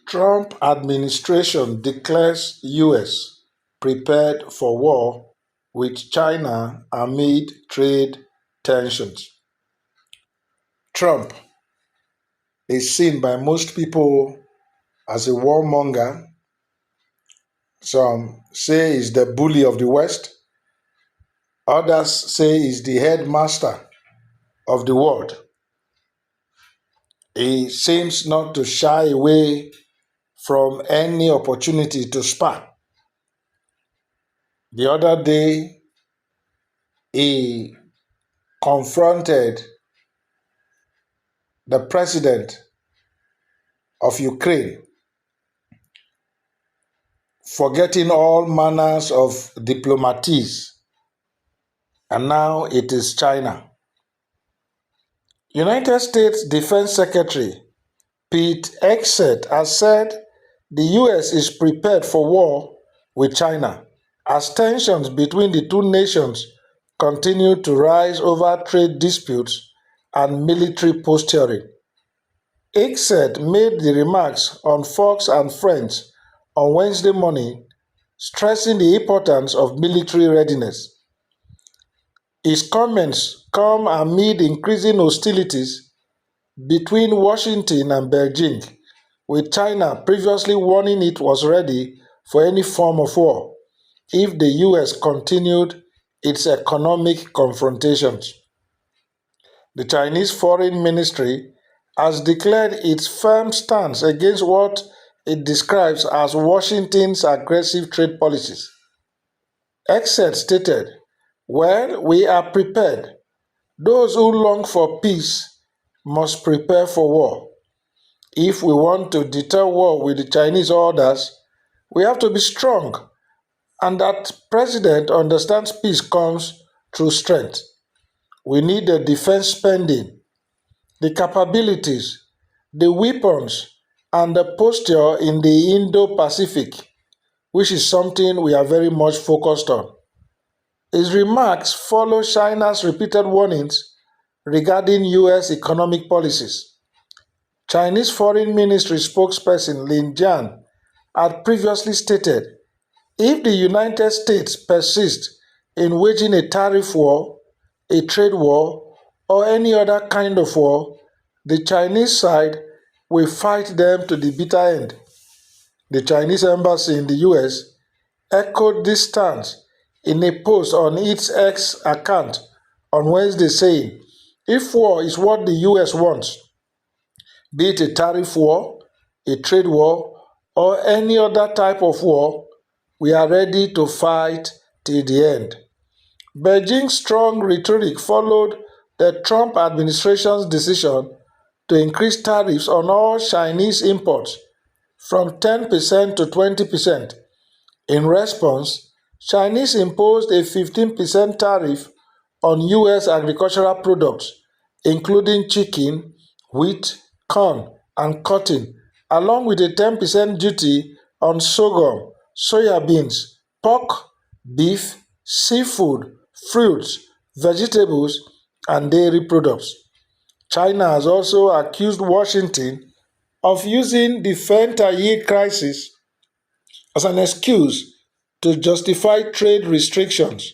Trump administration declares US prepared for war with China amid trade tensions. Trump is seen by most people as a warmonger. Some say he's the bully of the West. Others say he's the headmaster of the world. He seems not to shy away from any opportunity to spar. The other day, he confronted the president of Ukraine, forgetting all manners of diplomatics, and now it is China. United States Defense Secretary Pete Hegseth has said the US is prepared for war with China as tensions between the two nations continue to rise over trade disputes and military posturing. Hegseth made the remarks on Fox and Friends on Wednesday morning, stressing the importance of military readiness. His comments come amid increasing hostilities between Washington and Beijing, with China previously warning it was ready for any form of war if the US continued its economic confrontations. The Chinese Foreign Ministry has declared its firm stance against what it describes as Washington's aggressive trade policies. Hegseth stated, "Well, we are prepared. Those who long for peace must prepare for war. If we want to deter war with the Chinese or others, we have to be strong, and that president understands peace comes through strength. We need the defense spending, the capabilities, the weapons, and the posture in the Indo-Pacific, which is something we are very much focused on." His remarks follow China's repeated warnings regarding US economic policies. Chinese Foreign Ministry spokesperson Lin Jian had previously stated, if the United States persists in waging a tariff war, a trade war, or any other kind of war, the Chinese side will fight them to the bitter end. The Chinese embassy in the US echoed this stance in a post on its X account on Wednesday, saying, if war is what the US wants, be it a tariff war, a trade war, or any other type of war, we are ready to fight till the end. Beijing's strong rhetoric followed the Trump administration's decision to increase tariffs on all Chinese imports from 10% to 20%. In response, Chinese imposed a 15% tariff on US agricultural products, including chicken, wheat, corn, and cotton, along with a 10% duty on sorghum, soya beans, pork, beef, seafood, fruits, vegetables, and dairy products. China has also accused Washington of using the fentanyl crisis as an excuse to justify trade restrictions.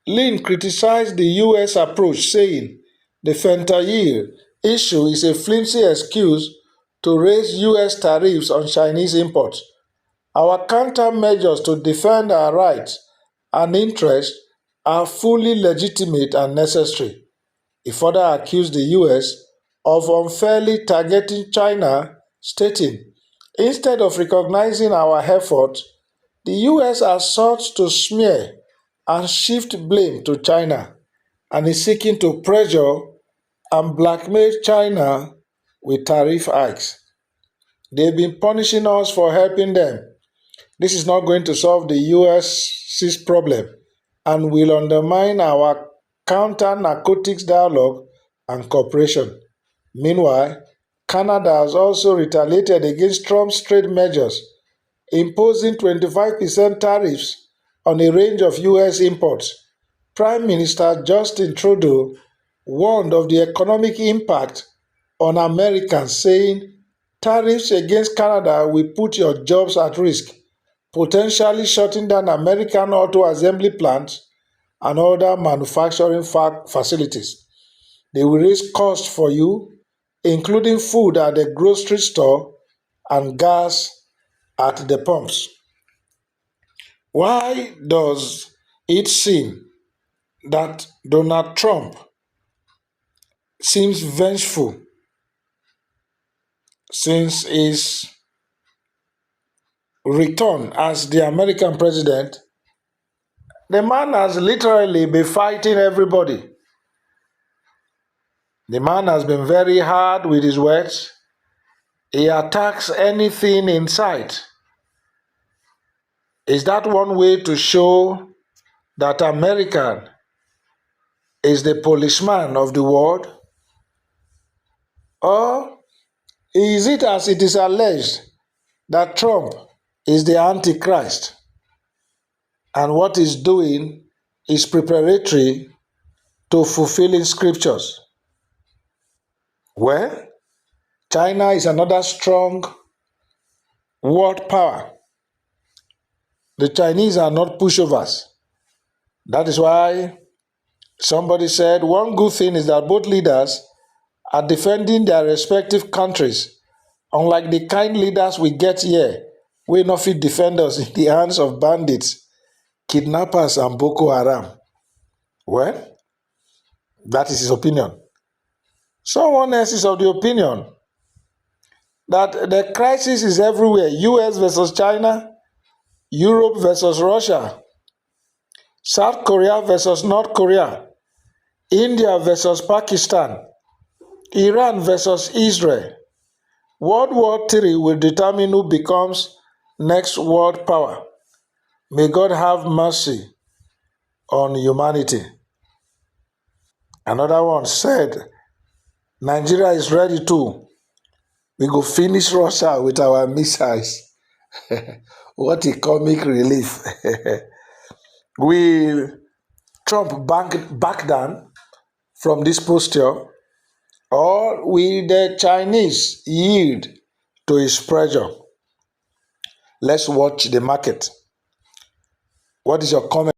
Lin criticized the US approach, saying the fentanyl issue is a flimsy excuse to raise US tariffs on Chinese imports. Our countermeasures to defend our rights and interests are fully legitimate and necessary. He further accused the US of unfairly targeting China, stating, instead of recognizing our efforts, the US has sought to smear and shift blame to China and is seeking to pressure and blackmail China with tariff hikes. They've been punishing us for helping them. This is not going to solve the US's problem and will undermine our counter-narcotics dialogue and cooperation. Meanwhile, Canada has also retaliated against Trump's trade measures, imposing 25% tariffs on a range of US imports. Prime Minister Justin Trudeau warned of the economic impact on Americans, saying, Tariffs against Canada will put your jobs at risk, potentially shutting down American auto assembly plants and other manufacturing facilities. They will raise costs for you, including food at the grocery store and gas at the pumps. Why does it seem that Donald Trump seems vengeful since his return as the American president? The man has literally been fighting everybody. The man has been very hard with his words. He attacks anything in sight. Is that one way to show that American is the policeman of the world? Or is it as it is alleged that Trump is the Antichrist and what he's doing is preparatory to fulfilling scriptures? Well, China is another strong world power. The Chinese are not pushovers. That is why somebody said one good thing is that both leaders are defending their respective countries, unlike the kind leaders we get here, wey no fit defend us in the hands of bandits, kidnappers, and Boko Haram. Well, that is his opinion. Someone else is of the opinion that the crisis is everywhere. US versus China, Europe versus Russia, South Korea versus North Korea, India versus Pakistan, Iran versus Israel. World War III will determine who becomes next world power. May God have mercy on humanity. Another one said, Nigeria is ready too. We go finish Russia with our missiles. What a comic relief. Will Trump back down from this posture, or will the Chinese yield to his pressure? Let's watch the market. What is your comment?